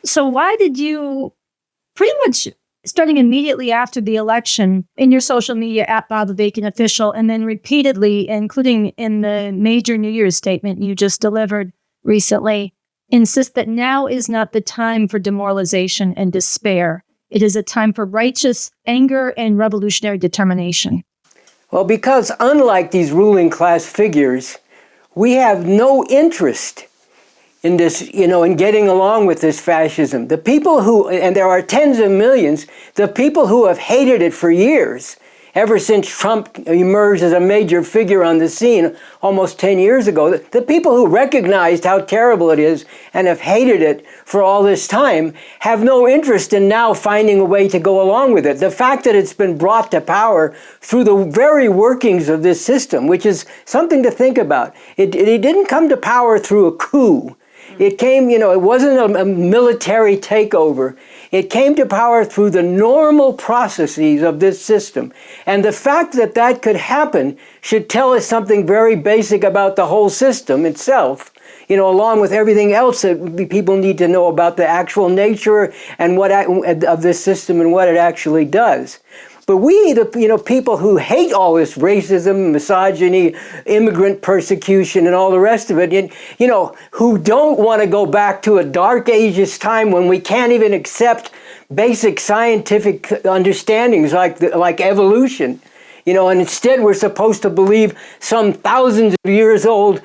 So why did you, pretty much starting immediately after the election, in your social media at Bob Avakian Official, and then repeatedly, including in the major New Year's statement you just delivered recently, insist that now is not the time for demoralization and despair. It is a time for righteous anger and revolutionary determination? Well, because unlike these ruling class figures, we have no interest in this, in getting along with this fascism. The people who, and there are tens of millions, the people who have hated it for years, ever since Trump emerged as a major figure on the scene almost 10 years ago, the people who recognized how terrible it is and have hated it for all this time have no interest in now finding a way to go along with it. The fact that it's been brought to power through the very workings of this system, which is something to think about. It didn't come to power through a coup. It came, it wasn't a military takeover. It came to power through the normal processes of this system. And the fact that that could happen should tell us something very basic about the whole system itself, along with everything else that people need to know about the actual nature and of this system and what it actually does. But we, the people who hate all this racism, misogyny, immigrant persecution, and all the rest of it, who don't want to go back to a dark ages time when we can't even accept basic scientific understandings like evolution, and instead we're supposed to believe some thousands of years old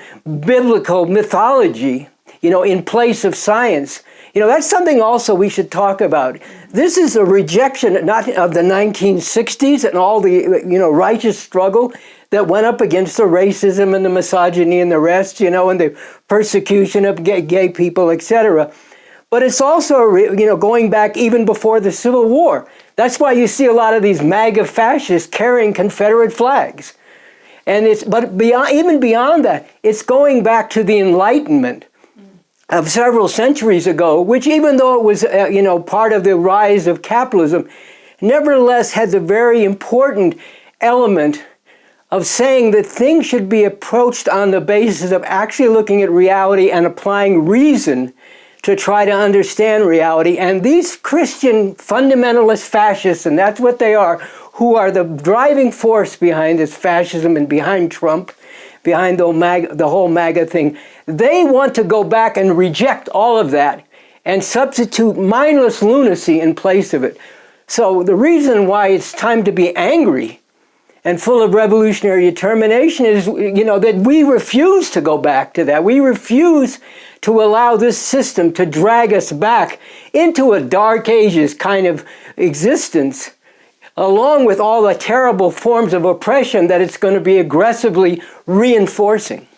biblical mythology, in place of science. That's something also we should talk about. This is a rejection not of the 1960s and all the righteous struggle that went up against the racism and the misogyny and the rest, and the persecution of gay people, etc. But it's also going back even before the Civil War. That's why you see a lot of these MAGA fascists carrying Confederate flags. And even beyond that, it's going back to the Enlightenment of several centuries ago, which even though it was, part of the rise of capitalism, nevertheless had the very important element of saying that things should be approached on the basis of actually looking at reality and applying reason to try to understand reality. And these Christian fundamentalist fascists, and that's what they are, who are the driving force behind this fascism and behind Trump, behind the whole MAGA thing, they want to go back and reject all of that and substitute mindless lunacy in place of it. So the reason why it's time to be angry and full of revolutionary determination is, that we refuse to go back to that. We refuse to allow this system to drag us back into a dark ages kind of existence, along with all the terrible forms of oppression that it's going to be aggressively reinforcing.